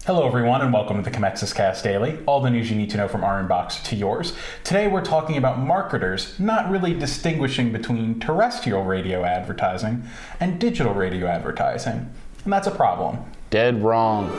Hello everyone and welcome to the Commexis Cast Daily, all the news you need to know from our inbox to yours. Today we're talking about marketers not really distinguishing between terrestrial radio advertising and digital radio advertising. And that's a problem. Dead wrong.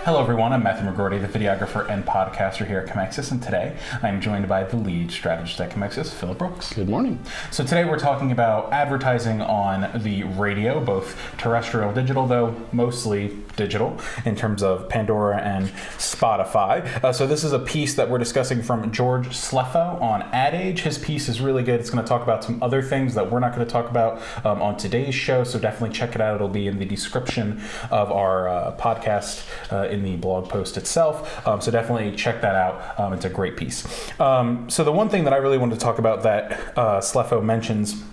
Hello everyone, I'm Matthew McGroarty, the videographer and podcaster here at Commexis, and today I'm joined by the lead strategist at Commexis, Philip Brooks. Good morning. So today we're talking about advertising on the radio, both terrestrial, digital, though mostly digital in terms of Pandora and Spotify. So this is a piece that we're discussing from George Slefo on AdAge. His piece is really good. It's going to talk about some other things that we're not going to talk about on today's show, so definitely check it out. It'll be in the description of our podcast in the blog post itself. So definitely check that out. It's a great piece. So the one thing that I really wanted to talk about that Slefo mentions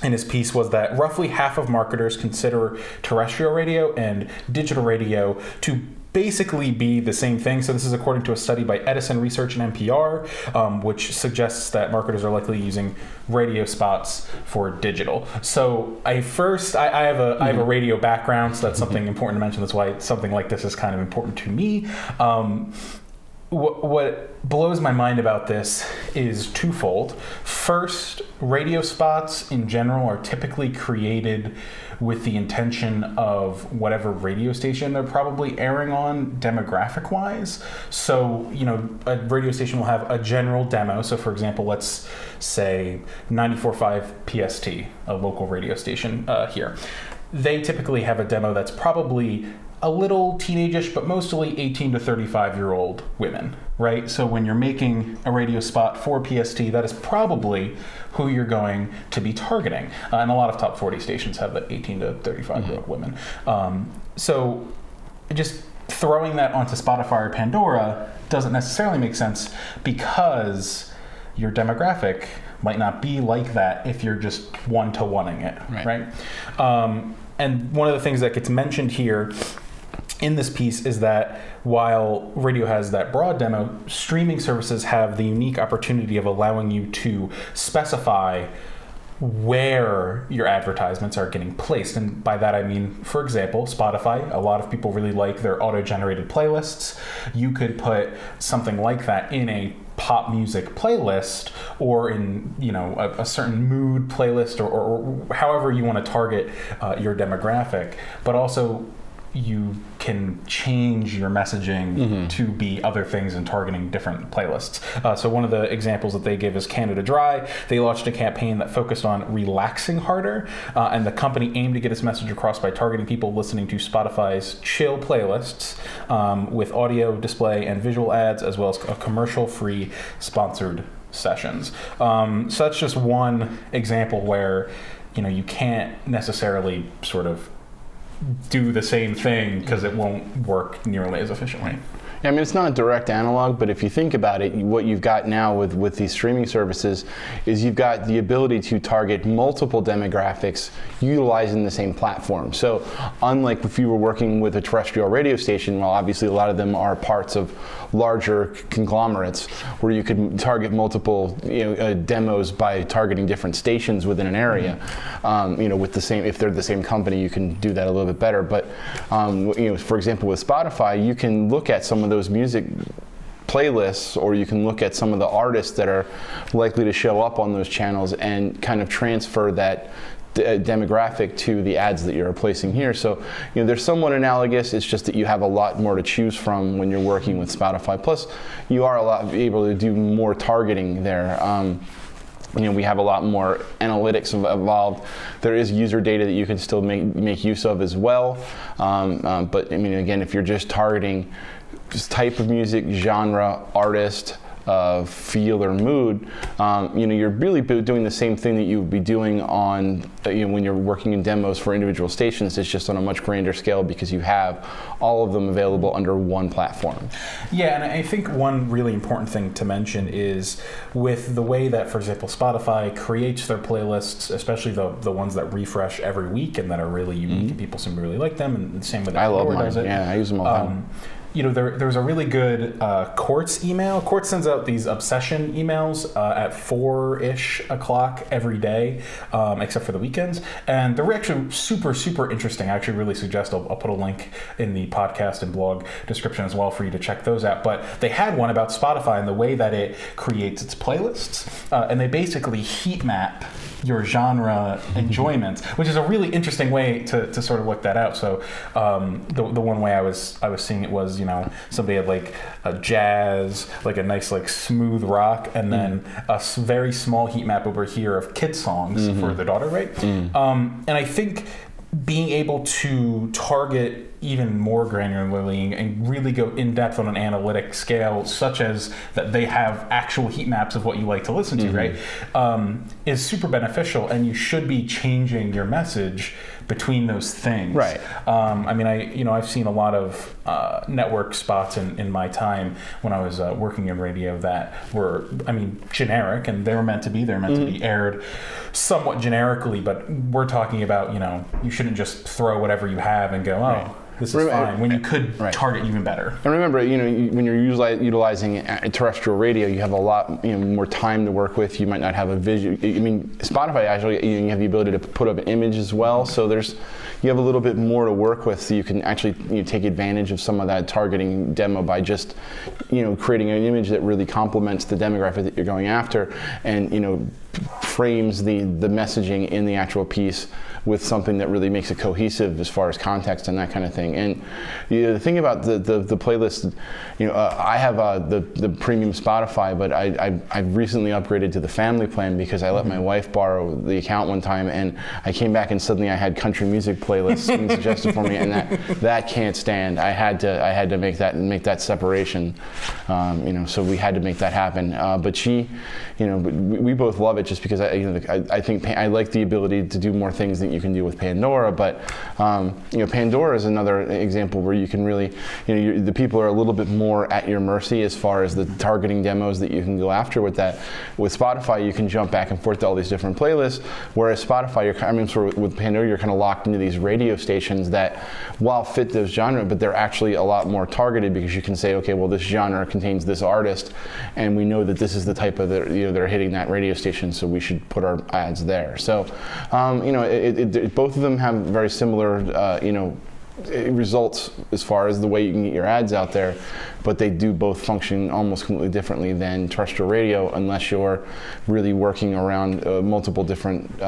in his piece was that roughly half of marketers consider terrestrial radio and digital radio to basically be the same thing. So this is according to a study by Edison Research and NPR, which suggests that marketers are likely using radio spots for digital. So I have a radio background, so that's something important to mention. That's why something like this is kind of important to me. What blows my mind about this is twofold. First, radio spots in general are typically created with the intention of whatever radio station they're probably airing on demographic-wise. So, a radio station will have a general demo. So, for example, let's say 94.5 PST, a local radio station here. They typically have a demo that's probably a little teenage-ish, but mostly 18 to 35-year-old women, right? So when you're making a radio spot for PST, that is probably who you're going to be targeting. And a lot of top 40 stations have the 18 to 35-year-old women. So just throwing that onto Spotify or Pandora doesn't necessarily make sense because your demographic might not be like that if you're just one-to-oneing it, right? And one of the things that gets mentioned here in this piece is that while radio has that broad demo, streaming services have the unique opportunity of allowing you to specify where your advertisements are getting placed. And by that I mean, for example, Spotify, a lot of people really like their auto-generated playlists. You could put something like that in a pop music playlist or in a certain mood playlist or however you want to target your demographic, but also you can change your messaging to be other things and targeting different playlists. So one of the examples that they give is Canada Dry. They launched a campaign that focused on relaxing harder, and the company aimed to get its message across by targeting people listening to Spotify's chill playlists with audio, display, and visual ads, as well as a commercial-free sponsored sessions. So that's just one example where you can't necessarily sort of do the same thing because it won't work nearly as efficiently. I mean, it's not a direct analog, but if you think about it, what you've got now with these streaming services is you've got the ability to target multiple demographics utilizing the same platform. So unlike if you were working with a terrestrial radio station, well, obviously a lot of them are parts of larger conglomerates where you could target multiple demos by targeting different stations within an area. With the same, if they're the same company, you can do that a little bit better. But for example, with Spotify, you can look at some of those music playlists, or you can look at some of the artists that are likely to show up on those channels and kind of transfer that demographic to the ads that you're placing here. So they're somewhat analogous. It's just that you have a lot more to choose from when you're working with Spotify. Plus, you are able to do more targeting there. We have a lot more analytics involved. There is user data that you can still make use of as well. But I mean, again, if you're just targeting just type of music, genre, artist, feel or mood, you're really doing the same thing that you would be doing on, when you're working in demos for individual stations. It's just on a much grander scale because you have all of them available under one platform. Yeah, and I think one really important thing to mention is with the way that, for example, Spotify creates their playlists, especially the ones that refresh every week and that are really unique and people seem to really like them, and the same with I love Pandora mine. does it. Yeah, I use them all the time. there's a really good Quartz email. Quartz sends out these obsession emails at 4-ish o'clock every day, except for the weekends. And they're actually super, super interesting. I actually really suggest I'll put a link in the podcast and blog description as well for you to check those out. But they had one about Spotify and the way that it creates its playlists. And they basically heat map your genre enjoyments, which is a really interesting way to sort of look that out. So the one way I was seeing it was, somebody had like a jazz, like a nice like smooth rock, and then a very small heat map over here of kids songs for the daughter, right? And I think being able to target even more granularly and really go in depth on an analytic scale, such as that they have actual heat maps of what you like to listen to, right, is super beneficial, and you should be changing your message between those things. Right. I've seen a lot of network spots in my time when I was working in radio that were, generic, and they're meant to be aired somewhat generically, but we're talking about, you shouldn't just throw whatever you have and go, this is fine, when you could target even better. And remember, when you're utilizing terrestrial radio, you have a lot more time to work with. You might not have a visual. Spotify actually, you have the ability to put up an image as well. So you have a little bit more to work with. So you can actually take advantage of some of that targeting demo by just creating an image that really complements the demographic that you're going after, and frames the messaging in the actual piece with something that really makes it cohesive as far as context and that kind of thing. And the thing about the playlist, I have the premium Spotify, but I've recently upgraded to the family plan because I let my wife borrow the account one time, and I came back and suddenly I had country music playlists being suggested for me, and that can't stand. I had to make that separation, so we had to make that happen. But she, we both love it just because I think I like the ability to do more things that you can do with Pandora. But Pandora is another example where you can really, the people are a little bit more at your mercy as far as the targeting demos that you can go after with that. With Spotify, you can jump back and forth to all these different playlists, whereas Spotify, with Pandora, you're kind of locked into these radio stations that, while fit those genre, but they're actually a lot more targeted, because you can say, okay, well, this genre contains this artist, and we know that this is the type of they're hitting that radio station, so we should put our ads there. So, both of them have very similar, results as far as the way you can get your ads out there, but they do both function almost completely differently than terrestrial radio, unless you're really working around multiple different,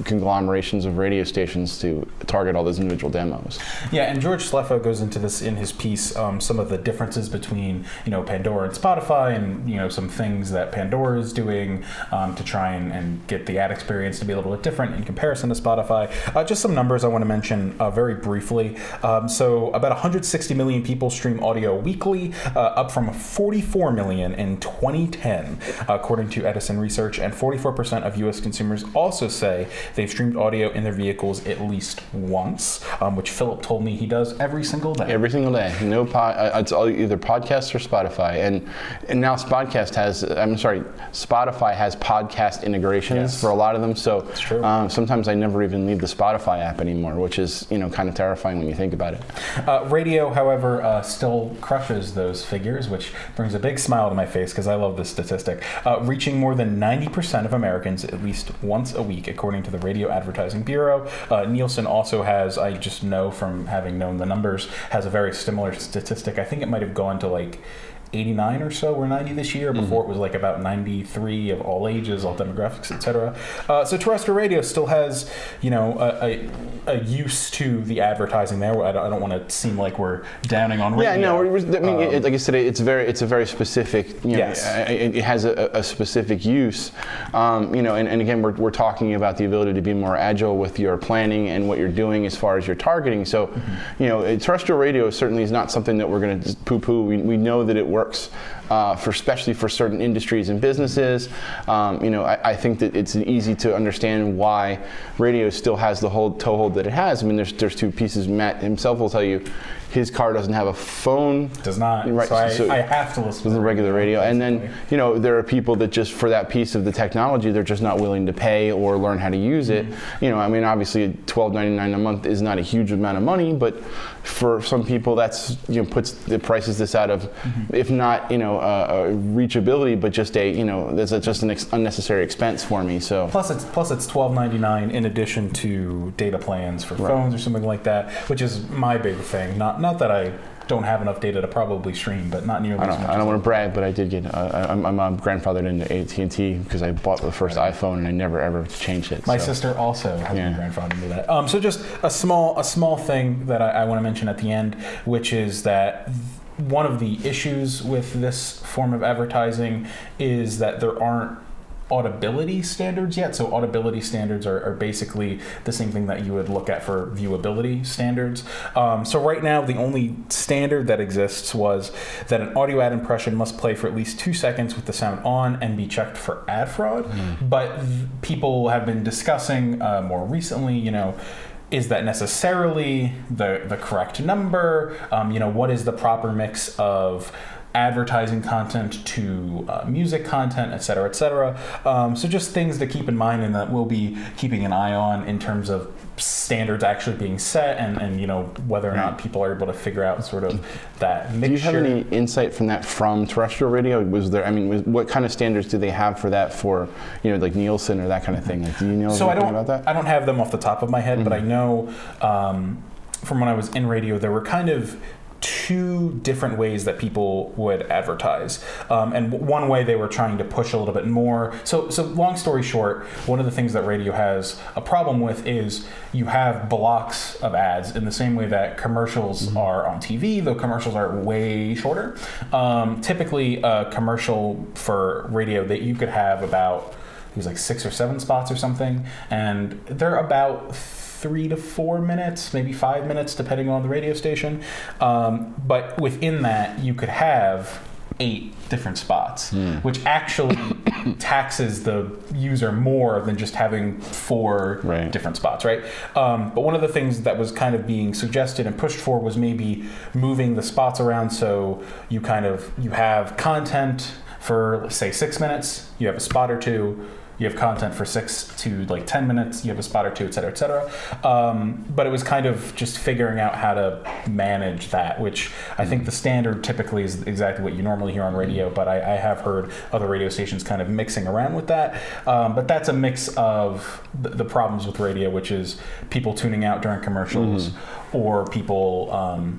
conglomerations of radio stations to target all those individual demos. Yeah, and George Slefo goes into this in his piece, some of the differences between, Pandora and Spotify, and, some things that Pandora is doing to try and get the ad experience to be a little bit different in comparison to Spotify. Just some numbers I want to mention very briefly. So about 160 million people stream audio weekly, up from 44 million in 2010, according to Edison Research, and 44% of U.S. consumers also say they've streamed audio in their vehicles at least once, which Philip told me he does every single day. Every single day. It's either podcasts or Spotify, and now Spotify has podcast integrations for a lot of them. So it's true. Sometimes I never even leave the Spotify app anymore, which is kind of terrifying when you think about it. Radio, however, still crushes those figures, which brings a big smile to my face because I love this statistic. Reaching more than 90% of Americans at least once a week, according to the Radio Advertising Bureau. Nielsen also has, I just know from having known the numbers, has a very similar statistic. I think it might have gone to like 89 or so, or 90 this year. Before it was like about 93 of all ages, all demographics, etc. So terrestrial radio still has, a use to the advertising there. I don't want to seem like we're downing on radio. Yeah, no. Like I said, it's a very specific. Yes. It has a specific use. And again, we're talking about the ability to be more agile with your planning and what you're doing as far as your targeting. So, terrestrial radio certainly is not something that we're going to poo-poo. We know that it works. especially for certain industries and businesses. I think that it's easy to understand why radio still has the toehold that it has. I mean, there's two pieces. Matt himself will tell you his car doesn't have a phone. Does not. Right. So I have to listen to the regular radio. And then, there are people that just for that piece of the technology, they're just not willing to pay or learn how to use it. Obviously $12.99 a month is not a huge amount of money, but for some people that's, the prices this out of, if not, reachability, but just there's just an unnecessary expense for me. So plus it's $12.99 in addition to data plans for phones or something like that, which is my big thing. Not that I don't have enough data to probably stream, but not nearly as much. I don't want to brag, but I did get. I'm grandfathered into AT&T because I bought the first iPhone and I never ever changed it. My sister also has been grandfathered into that. So just a small thing that I want to mention at the end, which is that one of the issues with this form of advertising is that there aren't audibility standards yet. So audibility standards are basically the same thing that you would look at for viewability standards. So right now, the only standard that exists was that an audio ad impression must play for at least 2 seconds with the sound on and be checked for ad fraud. But people have been discussing more recently, is that necessarily the correct number? What is the proper mix of advertising content to music content, et cetera, et cetera. So just things to keep in mind and that we'll be keeping an eye on in terms of standards actually being set and whether or not people are able to figure out sort of that mixture. Do you have any insight from terrestrial radio? What kind of standards do they have for that for, like Nielsen or that kind of thing? Like, do you know anything about that? I don't have them off the top of my head, but I know from when I was in radio, there were kind of two different ways that people would advertise. And one way they were trying to push a little bit more. So long story short, one of the things that radio has a problem with is you have blocks of ads in the same way that commercials are on TV, though commercials are way shorter. Typically, a commercial for radio that you could have about, it was like 6 or 7 spots or something, and they're about 3 to 4 minutes, maybe 5 minutes, depending on the radio station. But within that, you could have 8 different spots, which actually taxes the user more than just having 4 different spots, right? But one of the things that was kind of being suggested and pushed for was maybe moving the spots around so you have content for, say, 6 minutes, you have a spot or 2, you have content for 6 to 10 minutes, you have a spot or 2, et cetera, et cetera. But it was kind of just figuring out how to manage that, which I think the standard typically is exactly what you normally hear on radio, but I have heard other radio stations kind of mixing around with that. But that's a mix of the problems with radio, which is people tuning out during commercials or people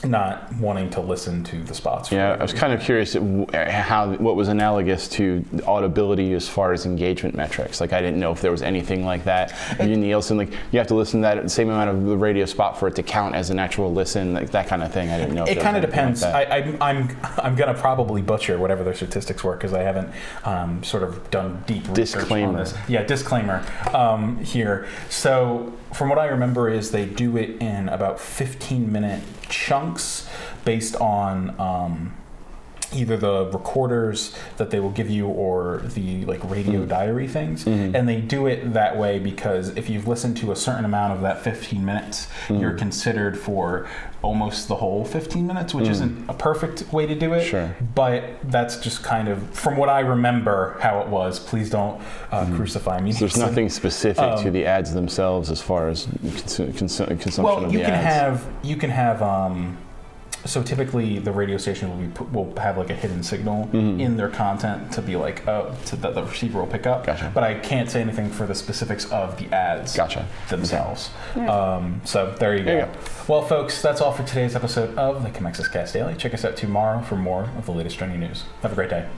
not wanting to listen to the spots. I was kind of curious what was analogous to audibility as far as engagement metrics. Like, I didn't know if there was anything like that. In Nielsen, you have to listen to that same amount of the radio spot for it to count as an actual listen, like that kind of thing. I didn't know. It kind of depends. Like I'm going to probably butcher whatever their statistics were because I haven't sort of done deep research on this. Disclaimer here. So from what I remember is they do it in about 15-minute chunks based on either the recorders that they will give you or the radio diary things. And they do it that way because if you've listened to a certain amount of that 15 minutes, you're considered for almost the whole 15 minutes, which isn't a perfect way to do it. Sure. But that's just kind of, from what I remember how it was, please don't crucify me. So there's nothing specific to the ads themselves as far as consumption of the ads. You can have so typically the radio station will have a hidden signal in their content to be that the receiver will pick up. Gotcha. But I can't say anything for the specifics of the ads themselves. Okay. So there you go. Well, folks, that's all for today's episode of the Commexis Cast Daily. Check us out tomorrow for more of the latest trending news. Have a great day.